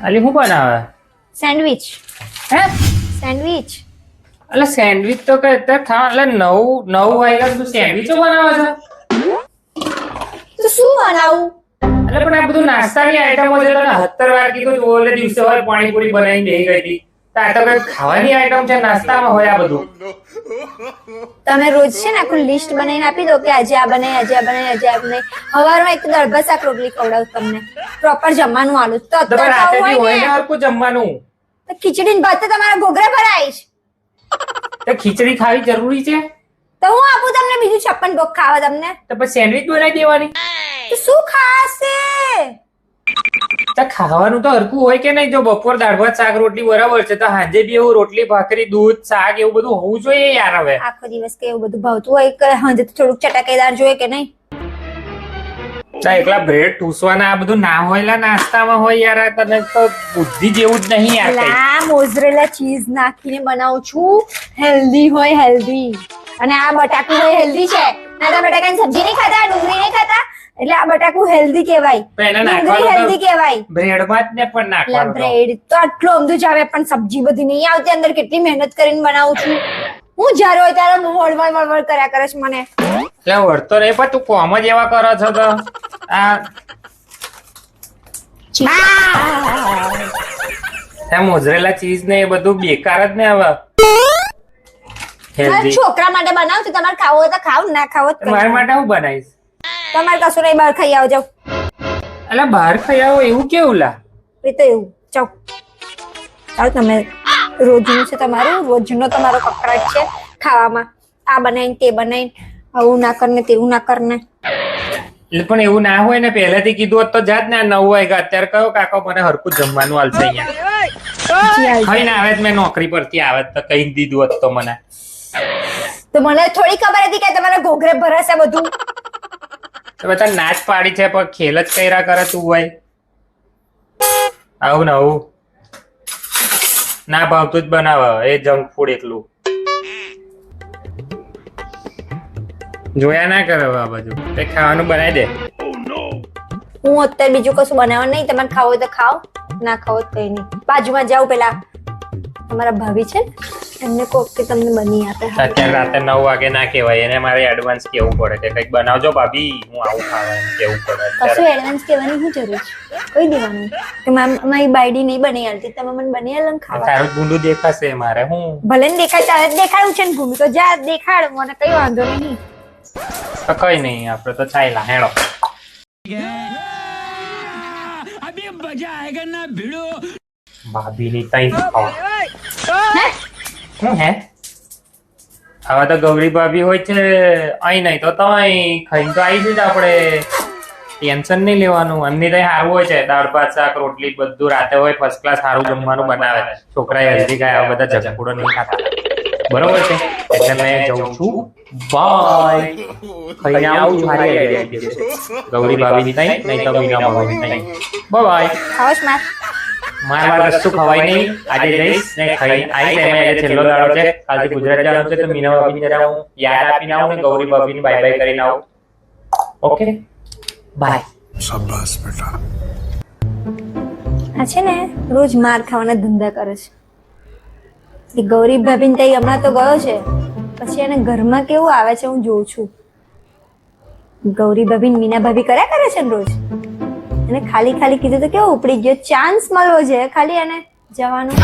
અલી હું બનાવે? સેન્ડવિચ. હે? સેન્ડવિચ. એટલે સેન્ડવિચ તો કઈ અત્યારે ખાવા એટલે નવ વાગ્યા તું સેન્ડવિચો બનાવે છે? તો શું બનાવું? એટલે પણ આ બધું નાસ્તાની આઈટમો છે. તને 70 વાર કીધું ઓલે દિવસે હોય પાણીપુરી બનાવીને બેહી ગઈ હતી. આ તો કઈ ખાવાની આઈટમ છે, નાસ્તામાં હોય આ બધું. તમે રોજ છે ને આખું લિસ્ટ બનાવીને આપી દો કે આજે આ બનાવી, આજે આ બનાવી, આજે આ બનાવી. સવારમાં એક દાળ ભાત શાક રોટલી ખવડાવું તમને, પ્રોપર જમવાનું આલું તો અત્યારે રાતે બી હોય ને હરકું જમવાનું. તો ખીચડી ને ભાત તો તમારા ઘોઘરા ભરાઈશ. તો ખીચડી ખાવી જરૂરી છે? તો હું આપું તમને બીજું 56 ભોગ ખાવા તમને. તો પછી સેન્ડવિચ બનાવી દેવાની. તો શું ખાશે? તો ખાવાનું તો હરકું હોય કે નહીં? જો બપોર દાળ ભાત શાક રોટલી બરાબર છે, તો સાંજે બી એવું રોટલી ભાખરી દૂધ શાક એવું બધું હોવું જોઈએ યાર. હવે આખો દિવસ કે એવું બધું ભાવતું હોય કે સાંજે તો થોડુંક ચટાકેદાર જોઈએ કે નહીં? એકલા બ્રેડ ટૂસવાના આ બધું ના હોય નાસ્તામાં હોય યાર. તને તો બુદ્ધિ જેવું જ નહીં યાર. લા મોઝરેલા ચીઝ નાખીને બનાવું છું, હેલ્ધી હોય હેલ્ધી. અને આ બટાકું હોય હેલ્ધી છે. ના તો બટાકાની સબ્જી નહીં ખાતા, ડુંગળી નહીં ખાતા, એટલે આ બટાકું હેલ્ધી કહેવાય. ડુંગળી હેલ્ધી કહેવાય. બ્રેડમાં જ ને પણ નાખવાનું. બ્રેડ તો આટલું અમદું જ આવે, પણ સબ્જી બધી નહીં આવતી અંદર. કેટલી મહેનત કરીને બનાવું છું હું. જ્યારે હોય ત્યારે વળવળ કર્યા કરે છે મને. એટલે વળતો નહીં, પણ તું કોમ જ એવા કરો છો તો આ મોઝરેલા ચીઝ ને એ બધું બેકાર જ ને. હવે છોકરા માટે બનાવ છું, તમારે ખાવું હોય તો ખાવ, ના ખાવો તો મારા માટે હું બનાવીશ? તમારે કશું નહીં, બહાર ખાઈ આવજો. એટલે બહાર ખાઈ આવો એવું કેવું લા? એ તો એવું ચાવ ચાવ. તમે રોજનું છે તમારું, રોજનો તમારો કકડાટ છે ખાવામાં. આ બનાવીને તે બનાવીને આવું ના કરને તેવું ના કરને. એટલે પણ એવું ના હોય ને, પહેલેથી કીધું હોત તો જાત ને. 9 વાગ્યા અત્યારે કયો કાકો મને હરકું જમવાનું હાલશે અહીંયા. ખાઈને આવે મેં નોકરી પરથી આવે તો કહી દીધું હોત તો મને. તો મને થોડી ખબર હતી કે તમારા ઘોઘરે ભરાશે બધું. તો બધા નાચ પાડી છે પણ ખેલ જ કર્યા કરે તું હોય. આવું ને આવું ના ભાવતું જ બનાવે એ જંક ફૂડ એટલું. જોયા ના કરે આ બાજુ કઈ ખાવાનું બનાવી દે. હું અત્યારે બીજું કશું બનાવવાનું નહીં. તમારે ખાવું હોય તો ખાઓ, ના ખાવો તો કઈ નહીં. બાજુમાં જાવ, પેલા તમારા ભાભી છે એમને કહો કે તમને બની આપે. અત્યારે રાતે 9 વાગે ના કહેવાય, એને મારે એડવાન્સ કેવું પડે કે કંઈક બનાવજો ભાભી, હું આવું ખાવા કેવું પડે. કશું એડવાન્સ કહેવાની શું જરૂર છે? કહી દેવાનું કે મારી બાયડી નહીં બની આલતી, તમે મને બની આલો ખાવા. તારું ભૂંડું દેખાશે મારે હું. ભલે ને દેખાય તારે દેખાડું છે ને ભૂમિ, તો જા દેખાડ, મને કઈ વાંધો નહીં. કઈ નહીં, આપડે તો ચાલ્યા હેડો. ભાભી ની તઈ શું હે? હવે તો ગૌરી ભાભી હોય છે અહીં નહીં તો તઈ ખાઈને તો આવી જ આપણે. ટેન્શન નહીં લેવાનું. એમની તઈ સારું હોય છે, દાળ ભાત શાક રોટલી બધું રાતે હોય, ફર્સ્ટ ક્લાસ સારું જમવાનું બનાવે. છોકરા હેલ્ધી ખાય, આવા બધા જંકફૂડો નહીં ખાતા. બરોબર છે, એટલે મેં જઉં છું. બાય. ખાઈને આવું છું. સારી આઈડિયા છે ગૌરી ભાભીની તઈ, નહીં તો મીના ભાભીની તઈ. બાય. ખાવશ માર મારવા વસ્તુ ખવાય નહીં. આજે જઈશ ને ખાઈ આવી ટાઈમે આજે છેલ્લો દાડો છે. કાલથી ગુજરાત જવાનું છે તો મીના ભાભીને જરા હું યાદ આપીને આવું ને ગૌરી ભાભીને બાય બાય કરીને આવું. Okay bye. શાબાશ બેટા. આ છે ને રોજ માર ખાવાના ધંધા કરે છે. એ ગૌરી ભાભીને તઈ હમણાં તો ગયો છે, પછી એને ઘરમાં કેવું આવે છે હું જોઉં છું. ગૌરી ભાભી મીના ભાભી કર્યા કરે છે ને રોજ. એને ખાલી કીધું તો કેવું ઉપડી ગયો. ચાન્સ મળવો છે ખાલી એને જવાનું.